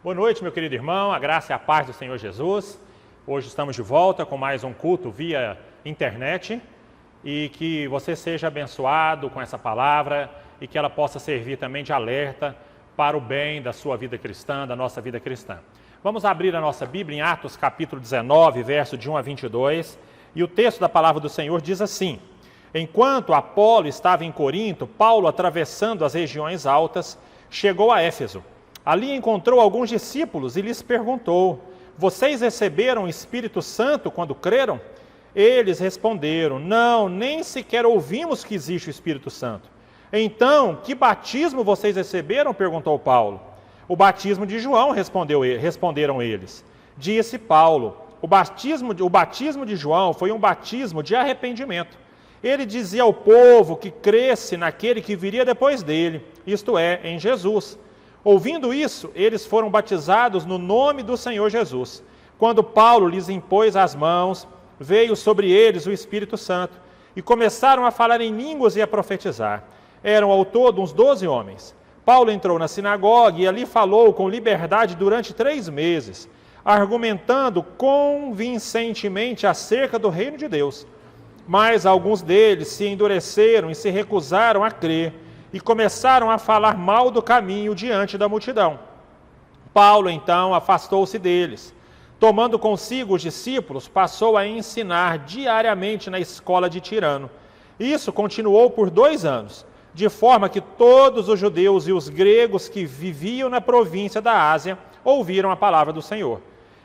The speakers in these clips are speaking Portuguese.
Boa noite, meu querido irmão, a graça e a paz do Senhor Jesus. Hoje estamos de volta com mais um culto via internet e que você seja abençoado com essa palavra e que ela possa servir também de alerta para o bem da sua vida cristã, da nossa vida cristã. Vamos abrir a nossa Bíblia em Atos capítulo 19, verso de 1 a 22, e o texto da palavra do Senhor diz assim: Enquanto Apolo estava em Corinto, Paulo, atravessando as regiões altas, chegou a Éfeso. Ali encontrou alguns discípulos e lhes perguntou: Vocês receberam o Espírito Santo quando creram? Eles responderam: Não, nem sequer ouvimos que existe o Espírito Santo. Então, que batismo vocês receberam? Perguntou Paulo. O batismo de João, responderam eles. Disse Paulo: o batismo de João foi um batismo de arrependimento. Ele dizia ao povo que cresce naquele que viria depois dele, isto é, em Jesus. Ouvindo isso, eles foram batizados no nome do Senhor Jesus. Quando Paulo lhes impôs as mãos, veio sobre eles o Espírito Santo e começaram a falar em línguas e a profetizar. Eram ao todo uns 12 homens. Paulo entrou na sinagoga e ali falou com liberdade durante 3 meses, argumentando convincentemente acerca do reino de Deus. Mas alguns deles se endureceram e se recusaram a crer, e começaram a falar mal do caminho diante da multidão. Paulo, então, afastou-se deles. Tomando consigo os discípulos, passou a ensinar diariamente na escola de Tirano. Isso continuou por 2 anos, de forma que todos os judeus e os gregos que viviam na província da Ásia ouviram a palavra do Senhor.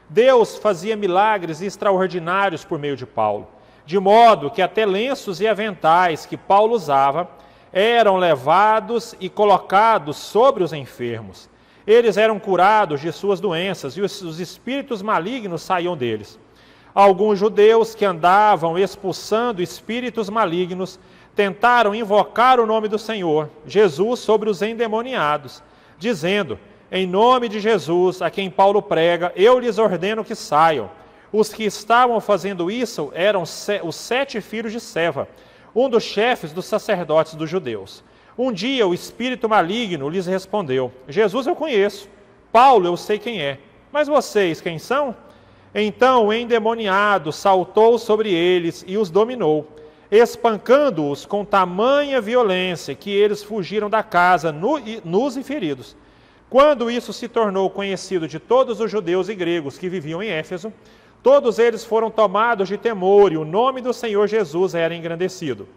Deus fazia milagres extraordinários por meio de Paulo, de modo que até lenços e aventais que Paulo usava eram levados e colocados sobre os enfermos. Eles eram curados de suas doenças e os espíritos malignos saíam deles. Alguns judeus que andavam expulsando espíritos malignos tentaram invocar o nome do Senhor, Jesus, sobre os endemoniados, dizendo: Em nome de Jesus, a quem Paulo prega, eu lhes ordeno que saiam. Os que estavam fazendo isso eram os 7 filhos de Seva, um dos chefes dos sacerdotes dos judeus. Um dia o espírito maligno lhes respondeu: Jesus eu conheço, Paulo eu sei quem é, mas vocês quem são? Então o endemoniado saltou sobre eles e os dominou, espancando-os com tamanha violência que eles fugiram da casa nus e feridos. Quando isso se tornou conhecido de todos os judeus e gregos que viviam em Éfeso, todos eles foram tomados de temor e o nome do Senhor Jesus era engrandecido.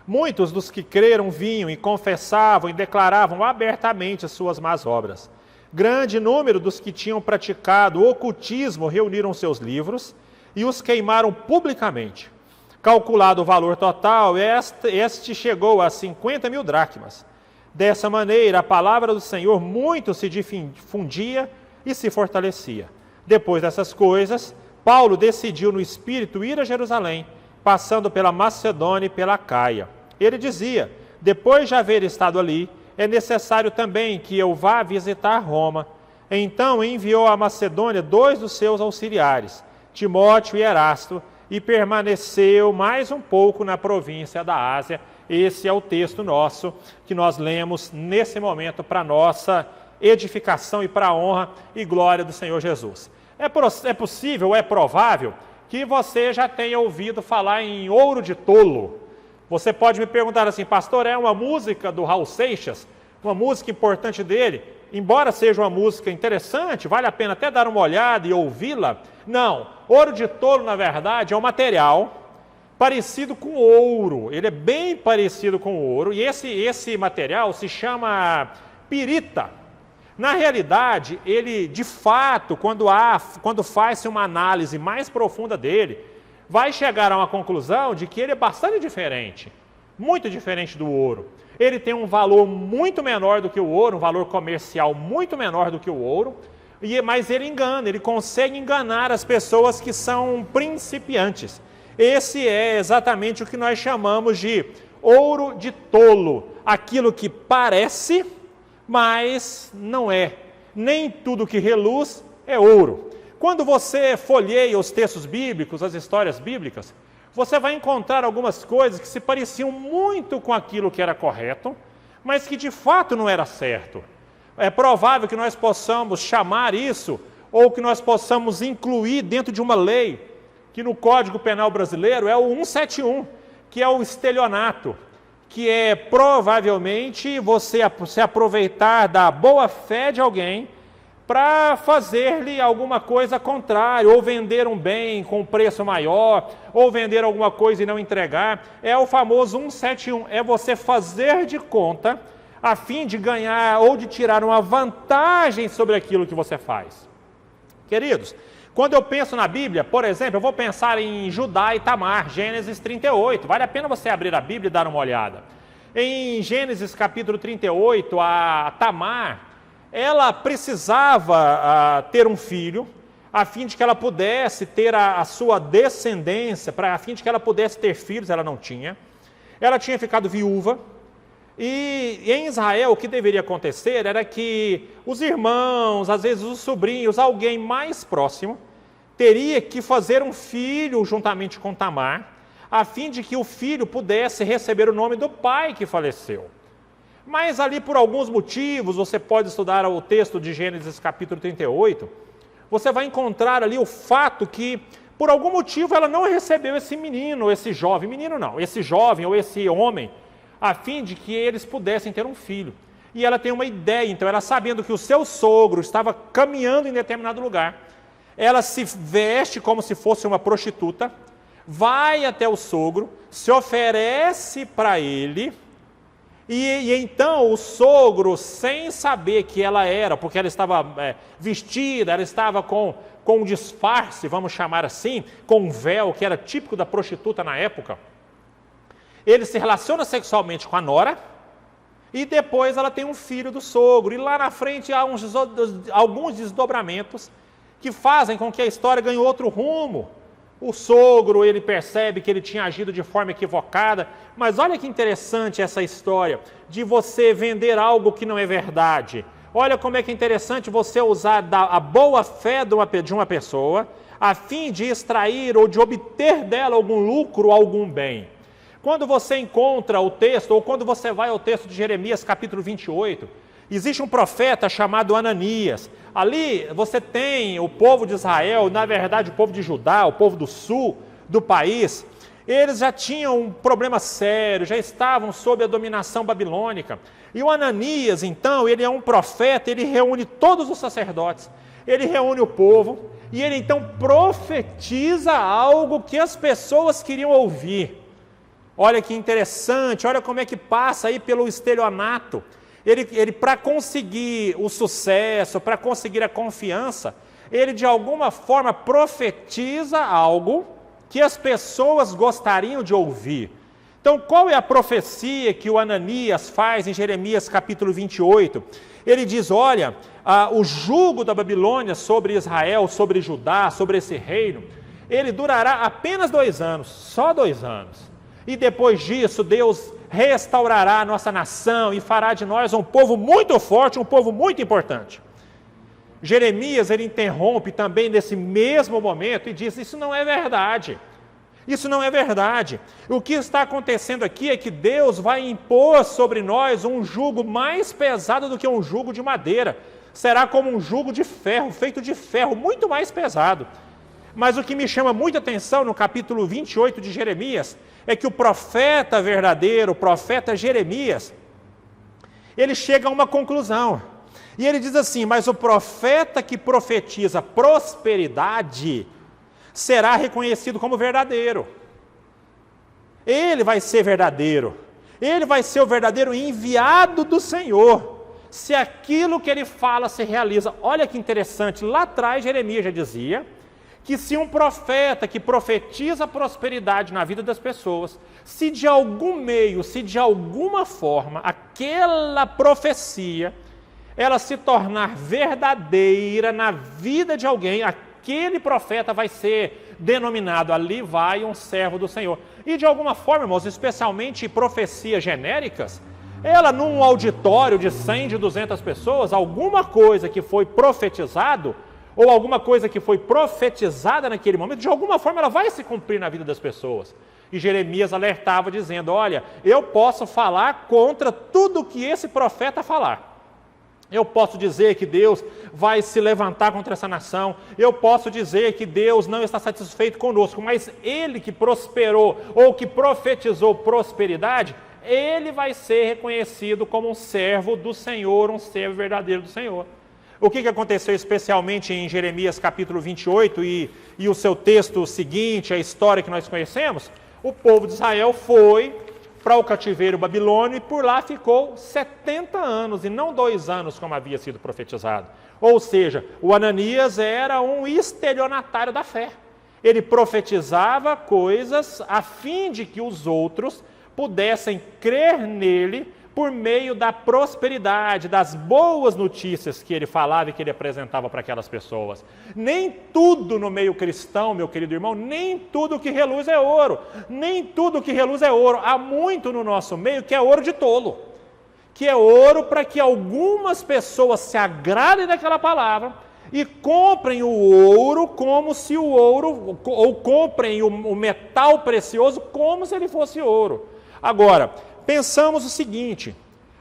Muitos dos que creram vinham e confessavam e declaravam abertamente as suas más obras. Grande número dos que tinham praticado o ocultismo reuniram seus livros e os queimaram publicamente. Calculado o valor total, este chegou a 50.000 dracmas. Dessa maneira, a palavra do Senhor muito se difundia e se fortalecia. Depois dessas coisas, Paulo decidiu no Espírito ir a Jerusalém, passando pela Macedônia e pela Caia. Ele dizia: depois de haver estado ali, é necessário também que eu vá visitar Roma. Então enviou à Macedônia 2 dos seus auxiliares, Timóteo e Erasto, e permaneceu mais um pouco na província da Ásia. Esse é o texto nosso que nós lemos nesse momento para nossa edificação e para a honra e glória do Senhor Jesus. É possível, é provável que você já tenha ouvido falar em Ouro de Tolo. Você pode me perguntar assim: pastor, é uma música do Raul Seixas, uma música importante dele? Embora seja uma música interessante, vale a pena até dar uma olhada e ouvi-la. Não, Ouro de Tolo, na verdade, é um material parecido com ouro. Ele é bem parecido com ouro e esse material se chama pirita. Na realidade, ele, de fato, quando faz-se uma análise mais profunda dele, vai chegar a uma conclusão de que ele é bastante diferente, muito diferente do ouro. Ele tem um valor muito menor do que o ouro, um valor comercial muito menor do que o ouro, mas ele engana, ele consegue enganar as pessoas que são principiantes. Esse é exatamente o que nós chamamos de ouro de tolo, aquilo que parece, mas não é. Nem tudo que reluz é ouro. Quando você folheia os textos bíblicos, as histórias bíblicas, você vai encontrar algumas coisas que se pareciam muito com aquilo que era correto, mas que de fato não era certo. É provável que nós possamos chamar isso, ou que nós possamos incluir dentro de uma lei, que no Código Penal brasileiro é o 171, que é o estelionato, que é provavelmente você se aproveitar da boa fé de alguém para fazer-lhe alguma coisa contrária, ou vender um bem com preço maior, ou vender alguma coisa e não entregar. É o famoso 171, é você fazer de conta a fim de ganhar ou de tirar uma vantagem sobre aquilo que você faz. Queridos, quando eu penso na Bíblia, por exemplo, eu vou pensar em Judá e Tamar, Gênesis 38. Vale a pena você abrir a Bíblia e dar uma olhada. Em Gênesis capítulo 38, a Tamar, ela precisava ter um filho, a fim de que ela pudesse ter a sua descendência, a fim de que ela pudesse ter filhos, ela não tinha. Ela tinha ficado viúva. E em Israel, o que deveria acontecer era que os irmãos, às vezes os sobrinhos, alguém mais próximo, teria que fazer um filho juntamente com Tamar, a fim de que o filho pudesse receber o nome do pai que faleceu. Mas ali, por alguns motivos, você pode estudar o texto de Gênesis capítulo 38, você vai encontrar ali o fato que, por algum motivo, ela não recebeu esse menino, esse jovem ou esse homem, a fim de que eles pudessem ter um filho. E ela tem uma ideia, então, ela sabendo que o seu sogro estava caminhando em determinado lugar, ela se veste como se fosse uma prostituta, vai até o sogro, se oferece para ele, e então o sogro, sem saber que ela era, porque ela estava vestida, ela estava com um disfarce, vamos chamar assim, com um véu que era típico da prostituta na época, ele se relaciona sexualmente com a nora, e depois ela tem um filho do sogro, e lá na frente há alguns desdobramentos que fazem com que a história ganhe outro rumo. O sogro, ele percebe que ele tinha agido de forma equivocada, mas olha que interessante essa história de você vender algo que não é verdade. Olha como é que é interessante você usar a boa fé de uma pessoa a fim de extrair ou de obter dela algum lucro, algum bem. Quando você encontra o texto, ou quando você vai ao texto de Jeremias capítulo 28, existe um profeta chamado Ananias. Ali você tem o povo de Israel, na verdade o povo de Judá, o povo do sul do país, eles já tinham um problema sério, já estavam sob a dominação babilônica. E o Ananias, então, ele é um profeta, ele reúne todos os sacerdotes, ele reúne o povo, e ele então profetiza algo que as pessoas queriam ouvir. Olha que interessante, olha como é que passa aí pelo estelionato. Ele para conseguir o sucesso, para conseguir a confiança, ele de alguma forma profetiza algo que as pessoas gostariam de ouvir. Então, qual é a profecia que o Ananias faz em Jeremias capítulo 28? Ele diz, olha, o jugo da Babilônia sobre Israel, sobre Judá, sobre esse reino, ele durará apenas 2 anos, só 2 anos. E depois disso, Deus restaurará a nossa nação e fará de nós um povo muito forte, um povo muito importante. Jeremias, ele interrompe também nesse mesmo momento e diz, isso não é verdade. Isso não é verdade. O que está acontecendo aqui é que Deus vai impor sobre nós um jugo mais pesado do que um jugo de madeira. Será como um jugo de ferro, feito de ferro, muito mais pesado. Mas o que me chama muita atenção no capítulo 28 de Jeremias é que o profeta verdadeiro, o profeta Jeremias, ele chega a uma conclusão. E ele diz assim, mas o profeta que profetiza prosperidade será reconhecido como verdadeiro. Ele vai ser verdadeiro. Ele vai ser o verdadeiro enviado do Senhor. Se aquilo que ele fala se realiza. Olha que interessante, lá atrás Jeremias já dizia que se um profeta que profetiza prosperidade na vida das pessoas, se de algum meio, se de alguma forma, aquela profecia, ela se tornar verdadeira na vida de alguém, aquele profeta vai ser denominado, ali vai um servo do Senhor. E de alguma forma, irmãos, especialmente profecias genéricas, ela num auditório de 100, de 200 pessoas, alguma coisa que foi profetizado, ou alguma coisa que foi profetizada naquele momento, de alguma forma ela vai se cumprir na vida das pessoas. E Jeremias alertava dizendo, olha, eu posso falar contra tudo que esse profeta falar. Eu posso dizer que Deus vai se levantar contra essa nação. Eu posso dizer que Deus não está satisfeito conosco. Mas ele que prosperou ou que profetizou prosperidade, ele vai ser reconhecido como um servo do Senhor, um servo verdadeiro do Senhor. O que aconteceu especialmente em Jeremias capítulo 28 e o seu texto seguinte, a história que nós conhecemos? O povo de Israel foi para o cativeiro babilônio e por lá ficou 70 anos e não 2 anos como havia sido profetizado. Ou seja, o Ananias era um estelionatário da fé. Ele profetizava coisas a fim de que os outros pudessem crer nele por meio da prosperidade, das boas notícias que ele falava e que ele apresentava para aquelas pessoas. Nem tudo no meio cristão, meu querido irmão, nem tudo que reluz é ouro. Nem tudo que reluz é ouro. Há muito no nosso meio que é ouro de tolo. Que é ouro para que algumas pessoas se agradem daquela palavra e comprem o ouro como se o ouro, ou comprem o metal precioso como se ele fosse ouro. Agora, pensamos o seguinte: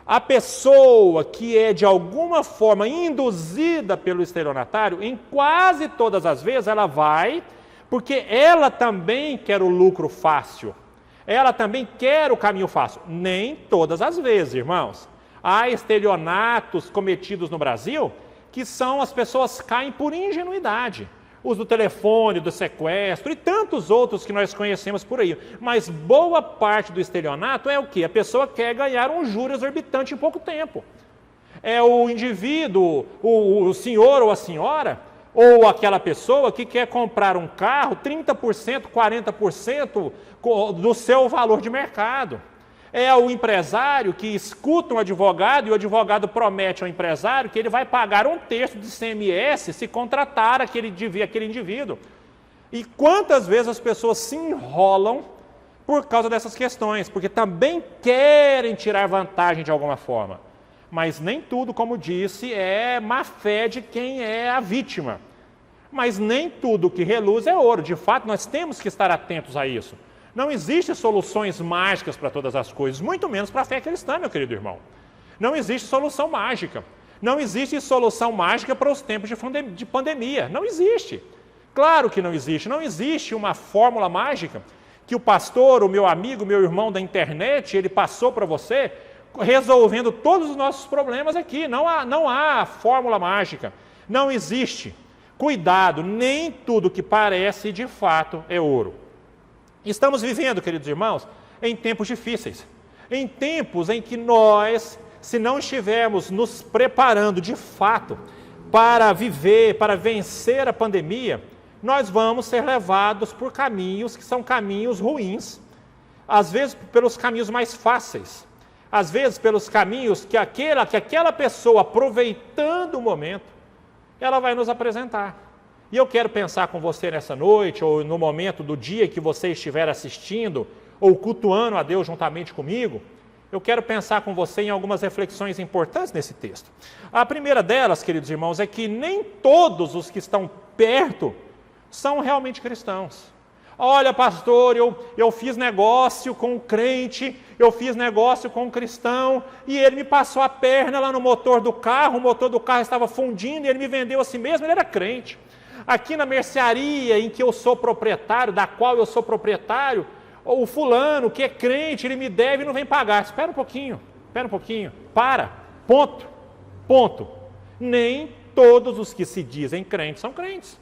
a pessoa que é de alguma forma induzida pelo estelionatário, em quase todas as vezes ela vai, porque ela também quer o lucro fácil, ela também quer o caminho fácil. Nem todas as vezes, irmãos. Há estelionatos cometidos no Brasil que as pessoas caem por ingenuidade. Uso do telefone, do sequestro e tantos outros que nós conhecemos por aí. Mas boa parte do estelionato é o quê? A pessoa quer ganhar um juro exorbitante em pouco tempo. É o indivíduo, o senhor ou a senhora, ou aquela pessoa que quer comprar um carro 30%, 40% do seu valor de mercado. É o empresário que escuta um advogado e o advogado promete ao empresário que ele vai pagar 1/3 de ICMS se contratar aquele indivíduo. E quantas vezes as pessoas se enrolam por causa dessas questões, porque também querem tirar vantagem de alguma forma. Mas nem tudo, como disse, é má fé de quem é a vítima. Mas nem tudo que reluz é ouro. De fato, nós temos que estar atentos a isso. Não existem soluções mágicas para todas as coisas, muito menos para a fé cristã, meu querido irmão. Não existe solução mágica. Não existe solução mágica para os tempos de pandemia. Não existe. Claro que não existe. Não existe uma fórmula mágica que o pastor, o meu amigo, meu irmão da internet, ele passou para você, resolvendo todos os nossos problemas aqui. Não há fórmula mágica. Não existe. Cuidado, nem tudo que parece de fato é ouro. Estamos vivendo, queridos irmãos, em tempos difíceis. Em tempos em que nós, se não estivermos nos preparando de fato para viver, para vencer a pandemia, nós vamos ser levados por caminhos que são caminhos ruins. Às vezes pelos caminhos mais fáceis. Às vezes pelos caminhos que aquela pessoa, aproveitando o momento, ela vai nos apresentar. E eu quero pensar com você nessa noite, ou no momento do dia que você estiver assistindo, ou cultuando a Deus juntamente comigo, eu quero pensar com você em algumas reflexões importantes nesse texto. A primeira delas, queridos irmãos, é que nem todos os que estão perto são realmente cristãos. Olha, pastor, eu fiz negócio com um crente, eu fiz negócio com um cristão, e ele me passou a perna lá no motor do carro, o motor do carro estava fundindo, e ele me vendeu a si mesmo, ele era crente. Aqui na mercearia em que eu sou proprietário, da qual eu sou proprietário, o fulano que é crente, ele me deve e não vem pagar. Espera um pouquinho, para, ponto. Nem todos os que se dizem crentes são crentes.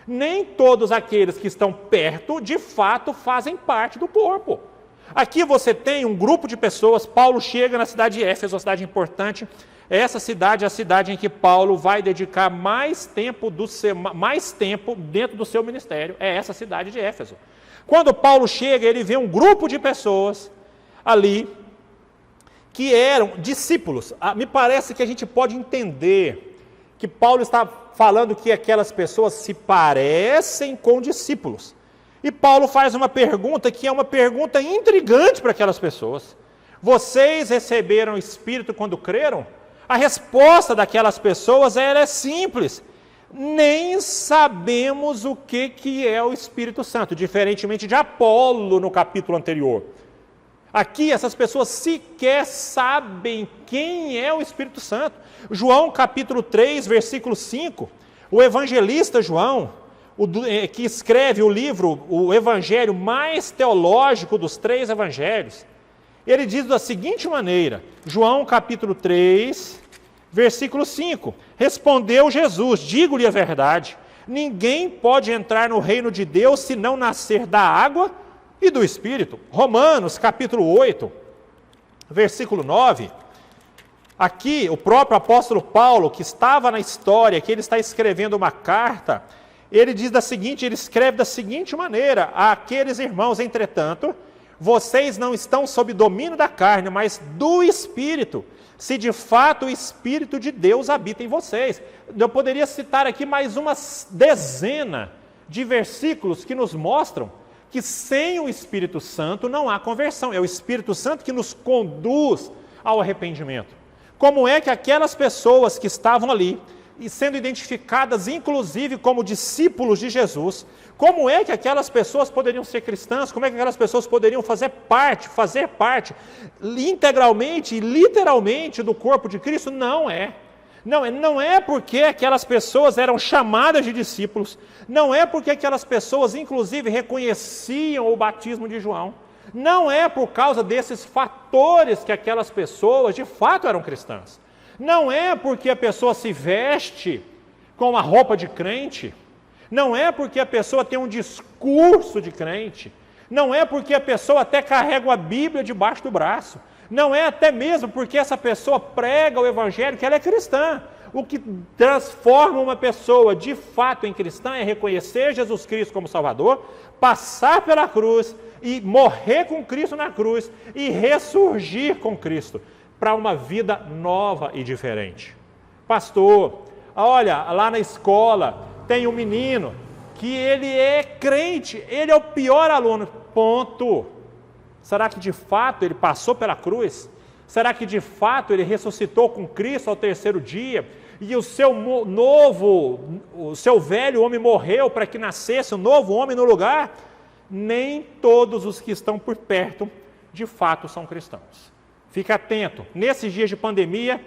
Nem todos aqueles que estão perto, de fato, fazem parte do corpo. Aqui você tem um grupo de pessoas. Paulo chega na cidade de Éfeso, uma cidade importante. Essa cidade é a cidade em que Paulo vai dedicar mais tempo dentro do seu ministério. É essa cidade de Éfeso. Quando Paulo chega, ele vê um grupo de pessoas ali que eram discípulos. Me parece que a gente pode entender que Paulo está falando que aquelas pessoas se parecem com discípulos. E Paulo faz uma pergunta que é uma pergunta intrigante para aquelas pessoas. Vocês receberam o Espírito quando creram? A resposta daquelas pessoas é simples. Nem sabemos o que é o Espírito Santo, diferentemente de Apolo no capítulo anterior. Aqui essas pessoas sequer sabem quem é o Espírito Santo. João capítulo 3, versículo 5, o evangelista João, que escreve o livro, o evangelho mais teológico dos 3 evangelhos, ele diz da seguinte maneira, João capítulo 3, versículo 5, respondeu Jesus, digo-lhe a verdade, ninguém pode entrar no reino de Deus se não nascer da água e do Espírito. Romanos capítulo 8, versículo 9, aqui o próprio apóstolo Paulo, que estava na história, que ele está escrevendo uma carta, ele escreve da seguinte maneira, àqueles irmãos, entretanto, vocês não estão sob domínio da carne, mas do Espírito, se de fato o Espírito de Deus habita em vocês. Eu poderia citar aqui mais uma dezena de versículos que nos mostram que sem o Espírito Santo não há conversão. É o Espírito Santo que nos conduz ao arrependimento. Como é que aquelas pessoas que estavam ali, e sendo identificadas inclusive como discípulos de Jesus, como é que aquelas pessoas poderiam ser cristãs? Como é que aquelas pessoas poderiam fazer parte integralmente e literalmente do corpo de Cristo? Não é. Não é porque aquelas pessoas eram chamadas de discípulos, não é porque aquelas pessoas, inclusive, reconheciam o batismo de João, não é por causa desses fatores que aquelas pessoas, de fato, eram cristãs. Não é porque a pessoa se veste com uma roupa de crente, não é porque a pessoa tem um discurso de crente, não é porque a pessoa até carrega uma Bíblia debaixo do braço, não é até mesmo porque essa pessoa prega o Evangelho que ela é cristã. O que transforma uma pessoa de fato em cristã é reconhecer Jesus Cristo como Salvador, passar pela cruz e morrer com Cristo na cruz e ressurgir com Cristo para uma vida nova e diferente. Pastor, olha, lá na escola tem um menino que ele é crente, ele é o pior aluno, ponto. Será que de fato ele passou pela cruz? Será que de fato ele ressuscitou com Cristo ao 3º dia? E o seu velho homem morreu para que nascesse um novo homem no lugar? Nem todos os que estão por perto de fato são cristãos. Fique atento, nesses dias de pandemia,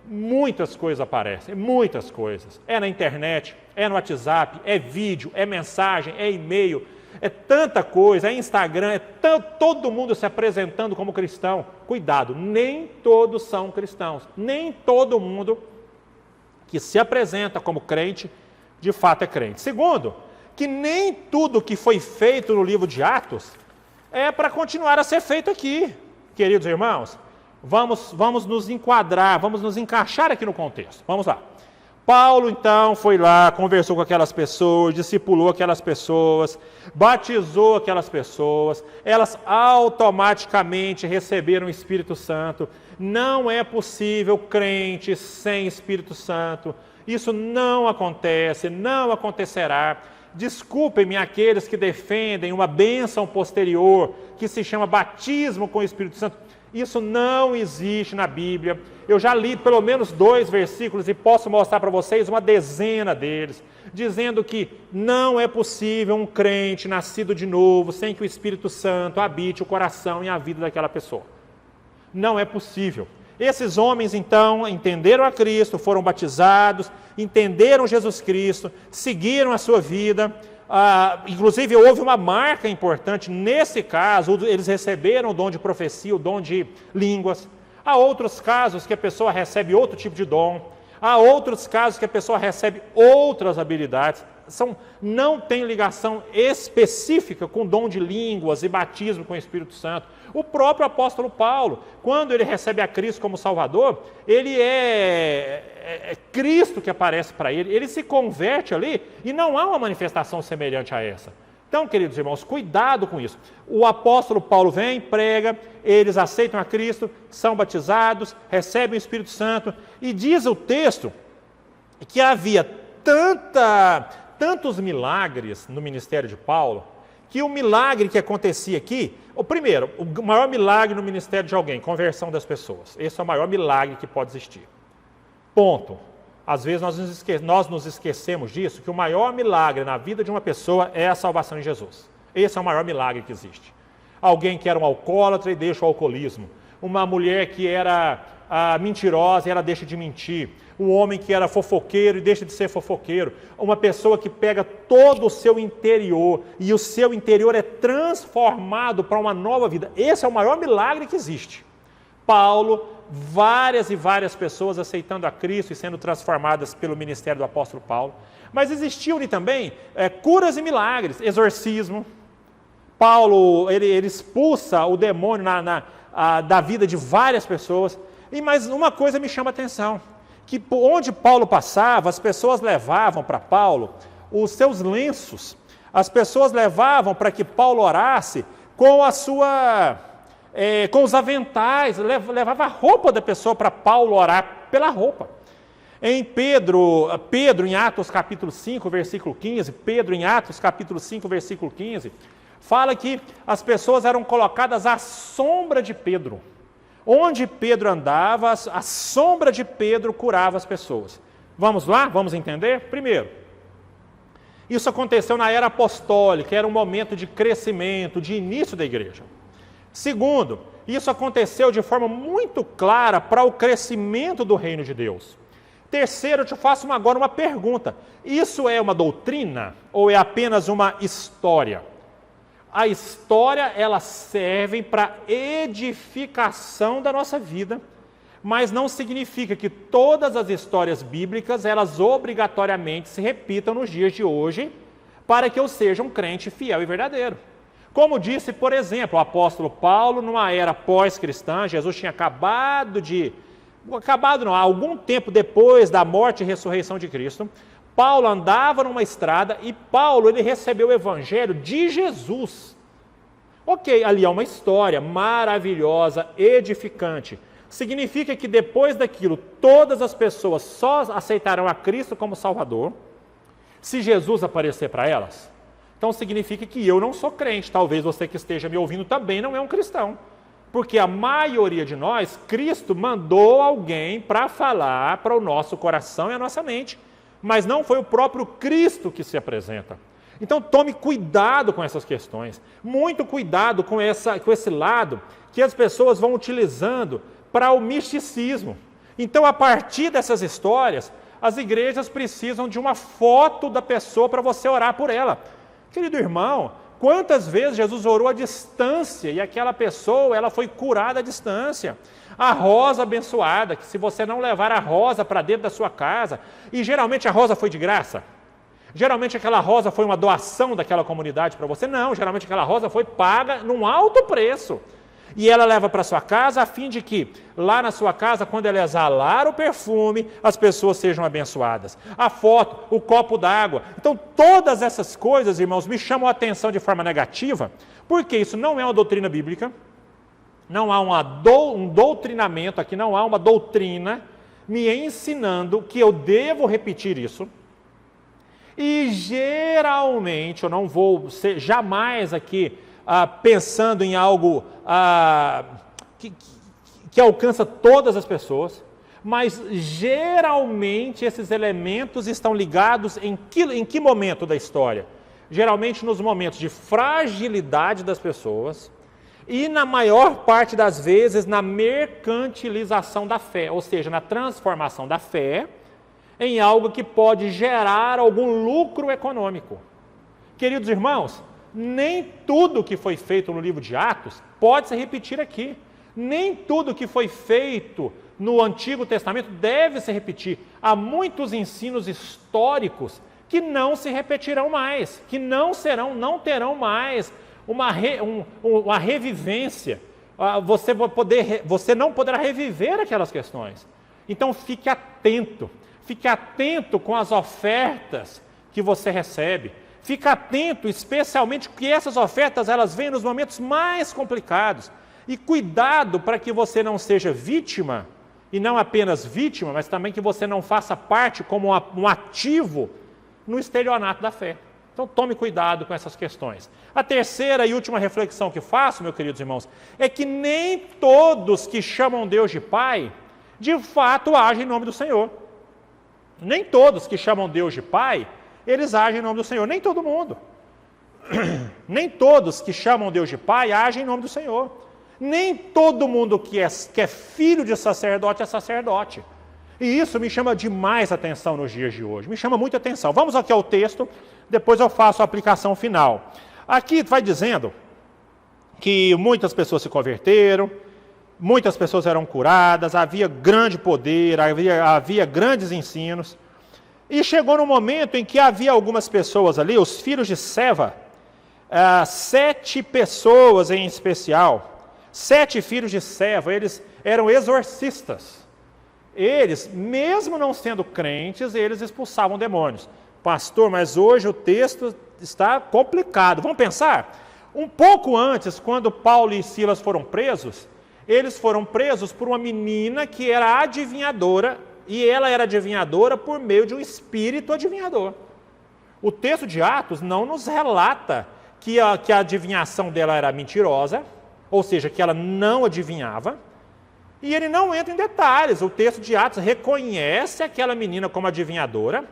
muitas coisas aparecem, muitas coisas. É na internet, é no WhatsApp, é vídeo, é mensagem, é e-mail, é tanta coisa, é Instagram, todo mundo se apresentando como cristão. Cuidado, nem todos são cristãos, nem todo mundo que se apresenta como crente, de fato é crente. Segundo, que nem tudo que foi feito no livro de Atos é para continuar a ser feito aqui. Queridos irmãos, vamos nos enquadrar, vamos nos encaixar aqui no contexto. Vamos lá. Paulo, então, foi lá, conversou com aquelas pessoas, discipulou aquelas pessoas, batizou aquelas pessoas, elas automaticamente receberam o Espírito Santo. Não é possível crente sem Espírito Santo. Isso não acontece, não acontecerá. Desculpem-me aqueles que defendem uma bênção posterior, que se chama batismo com o Espírito Santo. Isso não existe na Bíblia. Eu já li pelo menos 2 versículos e posso mostrar para vocês uma dezena deles, dizendo que não é possível um crente nascido de novo sem que o Espírito Santo habite o coração e a vida daquela pessoa. Não é possível. Esses homens, então, entenderam a Cristo, foram batizados, entenderam Jesus Cristo, seguiram a sua vida. Inclusive, houve uma marca importante. Nesse caso, eles receberam o dom de profecia, o dom de línguas. Há outros casos que a pessoa recebe outro tipo de dom. Há outros casos que a pessoa recebe outras habilidades. Não tem ligação específica com dom de línguas e batismo com o Espírito Santo. O próprio apóstolo Paulo, quando ele recebe a Cristo como Salvador, ele é Cristo que aparece para ele, ele se converte ali e não há uma manifestação semelhante a essa. Então, queridos irmãos, cuidado com isso. O apóstolo Paulo vem, prega, eles aceitam a Cristo, são batizados, recebem o Espírito Santo, e diz o texto que havia tantos milagres no ministério de Paulo, que o milagre que acontecia aqui, o maior milagre no ministério de alguém, conversão das pessoas. Esse é o maior milagre que pode existir. Ponto. Às vezes nós nos esquecemos disso, que o maior milagre na vida de uma pessoa é a salvação em Jesus. Esse é o maior milagre que existe. Alguém que era um alcoólatra e deixa o alcoolismo. Uma mulher que era mentirosa e ela deixa de mentir. Um homem que era fofoqueiro e deixa de ser fofoqueiro. Uma pessoa que pega todo o seu interior e o seu interior é transformado para uma nova vida. Esse é o maior milagre que existe. Paulo, várias e várias pessoas aceitando a Cristo e sendo transformadas pelo ministério do apóstolo Paulo. Mas existiam-lhe também curas e milagres, exorcismo. Paulo, ele expulsa o demônio da vida de várias pessoas. Mas uma coisa me chama a atenção, que onde Paulo passava, as pessoas levavam para Paulo os seus lenços. As pessoas levavam para que Paulo orasse com com os aventais, levava a roupa da pessoa para Paulo orar pela roupa. Em Pedro em Atos capítulo 5, versículo 15, Pedro em Atos capítulo 5, versículo 15, fala que as pessoas eram colocadas à sombra de Pedro. Onde Pedro andava, a sombra de Pedro curava as pessoas. Vamos lá? Vamos entender? Primeiro, isso aconteceu na era apostólica, era um momento de crescimento, de início da igreja. Segundo, isso aconteceu de forma muito clara para o crescimento do reino de Deus. Terceiro, eu te faço agora uma pergunta. Isso é uma doutrina ou é apenas uma história? A história, ela serve para edificação da nossa vida, mas não significa que todas as histórias bíblicas, elas obrigatoriamente se repitam nos dias de hoje, para que eu seja um crente fiel e verdadeiro. Como disse, por exemplo, o apóstolo Paulo, numa era pós-cristã, Jesus tinha algum tempo depois da morte e ressurreição de Cristo, Paulo andava numa estrada e Paulo, ele recebeu o evangelho de Jesus. Ok, ali é uma história maravilhosa, edificante. Significa que depois daquilo, todas as pessoas só aceitarão a Cristo como Salvador, se Jesus aparecer para elas. Então significa que eu não sou crente, talvez você que esteja me ouvindo também não é um cristão. Porque a maioria de nós, Cristo mandou alguém para falar para o nosso coração e a nossa mente. Mas não foi o próprio Cristo que se apresenta. Então tome cuidado com essas questões. Muito cuidado com esse lado que as pessoas vão utilizando para o misticismo. Então, a partir dessas histórias, as igrejas precisam de uma foto da pessoa para você orar por ela. Querido irmão, quantas vezes Jesus orou à distância e aquela pessoa, ela foi curada à distância? A rosa abençoada, que se você não levar a rosa para dentro da sua casa, e geralmente a rosa foi de graça, geralmente aquela rosa foi uma doação daquela comunidade para você, não, geralmente aquela rosa foi paga num alto preço, e ela leva para sua casa a fim de que lá na sua casa, quando ela exalar o perfume, as pessoas sejam abençoadas. A foto, o copo d'água. Então todas essas coisas, irmãos, me chamam a atenção de forma negativa, porque isso não é uma doutrina bíblica, não há um doutrinamento aqui, não há uma doutrina me ensinando que eu devo repetir isso. E geralmente, eu não vou ser jamais aqui pensando em algo que alcança todas as pessoas, mas geralmente esses elementos estão ligados em que momento da história? Geralmente nos momentos de fragilidade das pessoas e na maior parte das vezes na mercantilização da fé, ou seja, na transformação da fé em algo que pode gerar algum lucro econômico. Queridos irmãos, nem tudo que foi feito no livro de Atos pode se repetir aqui. Nem tudo que foi feito no Antigo Testamento deve se repetir. Há muitos ensinos históricos que não se repetirão mais, que não terão mais uma revivência. Você não poderá reviver aquelas questões. Então fique atento com as ofertas que você recebe. Fique atento, especialmente que essas ofertas elas vêm nos momentos mais complicados. E cuidado para que você não seja vítima, e não apenas vítima, mas também que você não faça parte como um ativo no estelionato da fé. Então tome cuidado com essas questões. A terceira e última reflexão que faço, meus queridos irmãos, é que nem todos que chamam Deus de Pai, de fato agem em nome do Senhor. Nem todos que chamam Deus de Pai, eles agem em nome do Senhor, nem todo mundo. Nem todos que chamam Deus de Pai agem em nome do Senhor. Nem todo mundo que é filho de sacerdote é sacerdote. E isso me chama demais atenção nos dias de hoje. Me chama muita atenção. Vamos aqui ao texto, depois eu faço a aplicação final. Aqui vai dizendo que muitas pessoas se converteram, muitas pessoas eram curadas, havia grande poder, havia grandes ensinos. E chegou no momento em que havia algumas pessoas ali, os filhos de Seva, 7 pessoas em especial, 7 filhos de Seva, eles eram exorcistas. Eles, mesmo não sendo crentes, eles expulsavam demônios. Pastor, mas hoje o texto está complicado. Vamos pensar? Um pouco antes, quando Paulo e Silas foram presos, eles foram presos por uma menina que era adivinhadora, e ela era adivinhadora por meio de um espírito adivinhador. O texto de Atos não nos relata que a adivinhação dela era mentirosa, ou seja, que ela não adivinhava, e ele não entra em detalhes. O texto de Atos reconhece aquela menina como adivinhadora,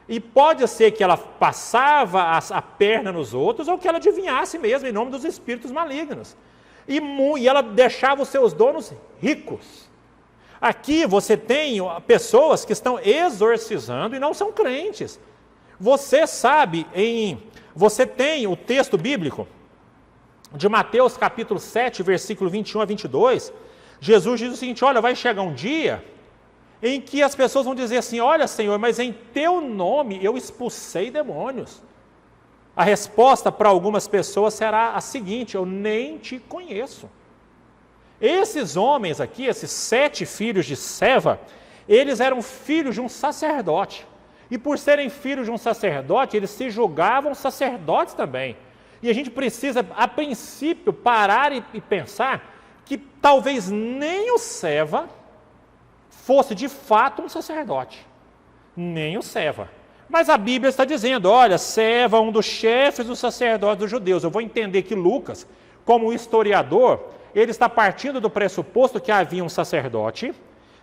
e pode ser que ela passava a perna nos outros, ou que ela adivinhasse mesmo em nome dos espíritos malignos. E ela deixava os seus donos ricos. Aqui você tem pessoas que estão exorcizando e não são crentes. Você sabe, você tem o texto bíblico de Mateus capítulo 7, versículo 21 a 22, Jesus diz o seguinte: olha, vai chegar um dia em que as pessoas vão dizer assim: olha, Senhor, mas em teu nome eu expulsei demônios. A resposta para algumas pessoas será a seguinte: eu nem te conheço. Esses homens aqui, esses 7 filhos de Seva, eles eram filhos de um sacerdote. E por serem filhos de um sacerdote, eles se julgavam sacerdotes também. E a gente precisa, a princípio, parar e pensar que talvez nem o Seva fosse de fato um sacerdote. Nem o Seva. Mas a Bíblia está dizendo: olha, Seva, um dos chefes dos sacerdotes dos judeus. Eu vou entender que Lucas, como historiador, ele está partindo do pressuposto que havia um sacerdote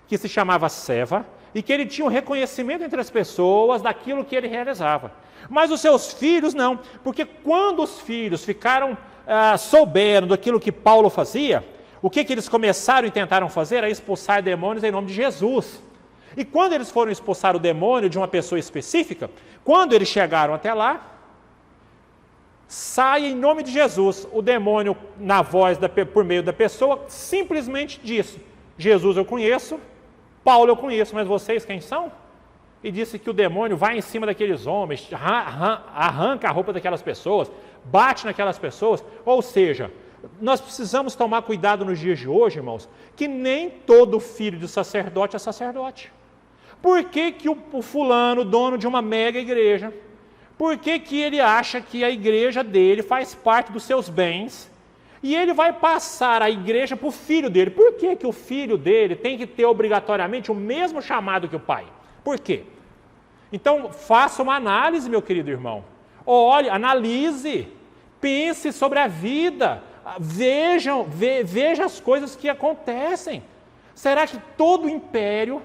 que se chamava Seva e que ele tinha um reconhecimento entre as pessoas daquilo que ele realizava. Mas os seus filhos não, porque quando os filhos souberam daquilo que Paulo fazia, o que eles começaram e tentaram fazer era expulsar demônios em nome de Jesus. E quando eles foram expulsar o demônio de uma pessoa específica, quando eles chegaram até lá, sai em nome de Jesus. O demônio, na voz por meio da pessoa, simplesmente disse: Jesus eu conheço, Paulo eu conheço, mas vocês quem são? E disse que o demônio vai em cima daqueles homens, arranca a roupa daquelas pessoas, bate naquelas pessoas. Ou seja, nós precisamos tomar cuidado nos dias de hoje, irmãos, que nem todo filho de sacerdote é sacerdote. Por que que o fulano, dono de uma mega igreja, por que que ele acha que a igreja dele faz parte dos seus bens e ele vai passar a igreja para o filho dele? Por que que o filho dele tem que ter obrigatoriamente o mesmo chamado que o pai? Por quê? Então, faça uma análise, meu querido irmão. Olhe, analise, pense sobre a vida, veja as coisas que acontecem. Será que todo o império,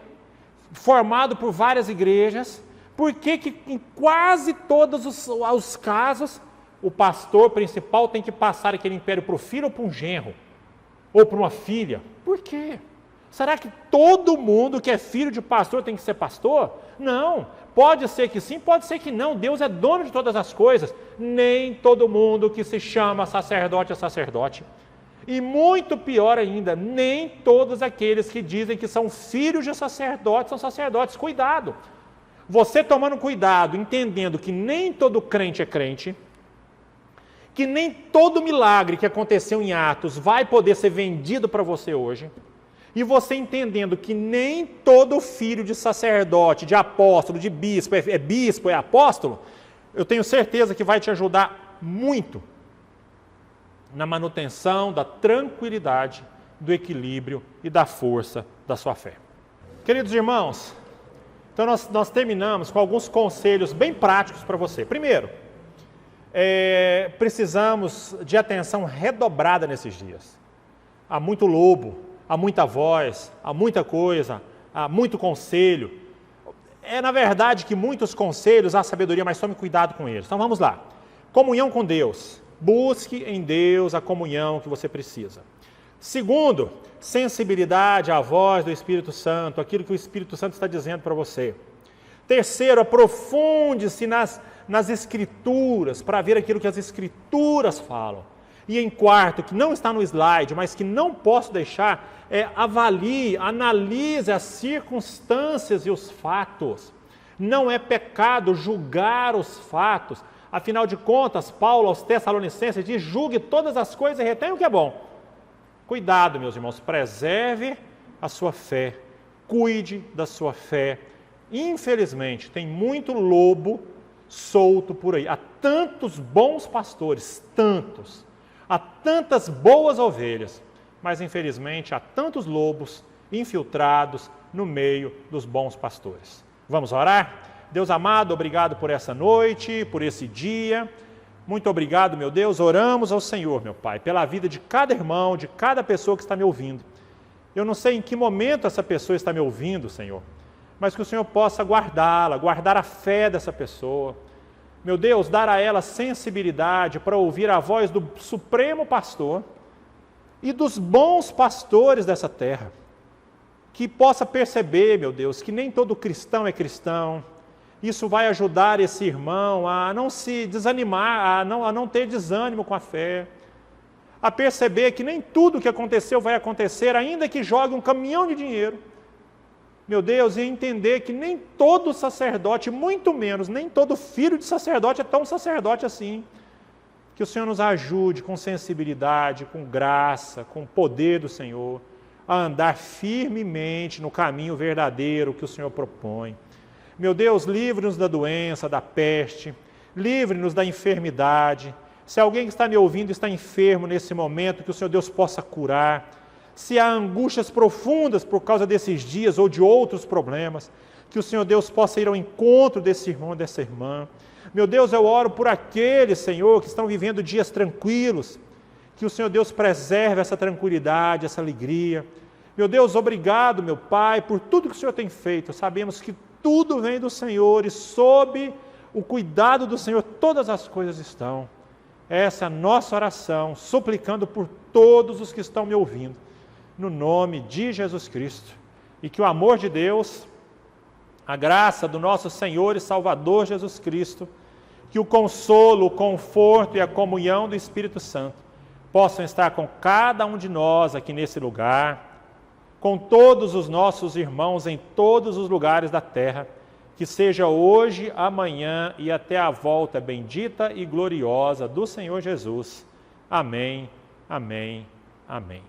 formado por várias igrejas, por que em quase todos os casos, o pastor principal tem que passar aquele império para o filho ou para um genro? Ou para uma filha? Por quê? Será que todo mundo que é filho de pastor tem que ser pastor? Não. Pode ser que sim, pode ser que não. Deus é dono de todas as coisas. Nem todo mundo que se chama sacerdote é sacerdote. E muito pior ainda, nem todos aqueles que dizem que são filhos de sacerdotes são sacerdotes. Cuidado! Você tomando cuidado, entendendo que nem todo crente é crente, que nem todo milagre que aconteceu em Atos vai poder ser vendido para você hoje, e você entendendo que nem todo filho de sacerdote, de apóstolo, de bispo, é apóstolo, eu tenho certeza que vai te ajudar muito na manutenção da tranquilidade, do equilíbrio e da força da sua fé. Queridos irmãos, então nós terminamos com alguns conselhos bem práticos para você. Primeiro, precisamos de atenção redobrada nesses dias. Há muito lobo, há muita voz, há muita coisa, há muito conselho. Na verdade que muitos conselhos há sabedoria, mas tome cuidado com eles. Então vamos lá. Comunhão com Deus. Busque em Deus a comunhão que você precisa. Segundo, sensibilidade à voz do Espírito Santo, aquilo que o Espírito Santo está dizendo para você. Terceiro, aprofunde-se nas Escrituras, para ver aquilo que as Escrituras falam. E em quarto, que não está no slide, mas que não posso deixar, avalie, analise as circunstâncias e os fatos. Não é pecado julgar os fatos. Afinal de contas, Paulo aos Tessalonicenses diz, julgue todas as coisas e retenha o que é bom. Cuidado, meus irmãos, preserve a sua fé, cuide da sua fé. Infelizmente, tem muito lobo solto por aí. Há tantos bons pastores, tantos. Há tantas boas ovelhas, mas infelizmente há tantos lobos infiltrados no meio dos bons pastores. Vamos orar? Deus amado, obrigado por essa noite, por esse dia. Muito obrigado, meu Deus. Oramos ao Senhor, meu Pai, pela vida de cada irmão, de cada pessoa que está me ouvindo. Eu não sei em que momento essa pessoa está me ouvindo, Senhor, mas que o Senhor possa guardá-la, guardar a fé dessa pessoa. Meu Deus, dar a ela sensibilidade para ouvir a voz do Supremo Pastor e dos bons pastores dessa terra. Que possa perceber, meu Deus, que nem todo cristão é cristão. Isso vai ajudar esse irmão a não se desanimar, a não ter desânimo com a fé. A perceber que nem tudo o que aconteceu vai acontecer, ainda que jogue um caminhão de dinheiro. Meu Deus, e entender que nem todo sacerdote, muito menos, nem todo filho de sacerdote é tão sacerdote assim. Que o Senhor nos ajude com sensibilidade, com graça, com o poder do Senhor, a andar firmemente no caminho verdadeiro que o Senhor propõe. Meu Deus, livre-nos da doença, da peste, livre-nos da enfermidade. Se alguém que está me ouvindo está enfermo nesse momento, que o Senhor Deus possa curar. Se há angústias profundas por causa desses dias ou de outros problemas, que o Senhor Deus possa ir ao encontro desse irmão, dessa irmã. Meu Deus, eu oro por aqueles, Senhor, que estão vivendo dias tranquilos, que o Senhor Deus preserve essa tranquilidade, essa alegria. Meu Deus, obrigado, meu Pai, por tudo que o Senhor tem feito. Sabemos que tudo vem do Senhor e sob o cuidado do Senhor todas as coisas estão. Essa é a nossa oração, suplicando por todos os que estão me ouvindo, no nome de Jesus Cristo. E que o amor de Deus, a graça do nosso Senhor e Salvador Jesus Cristo, que o consolo, o conforto e a comunhão do Espírito Santo possam estar com cada um de nós aqui nesse lugar, com todos os nossos irmãos em todos os lugares da terra, que seja hoje, amanhã e até a volta bendita e gloriosa do Senhor Jesus. Amém, amém, amém.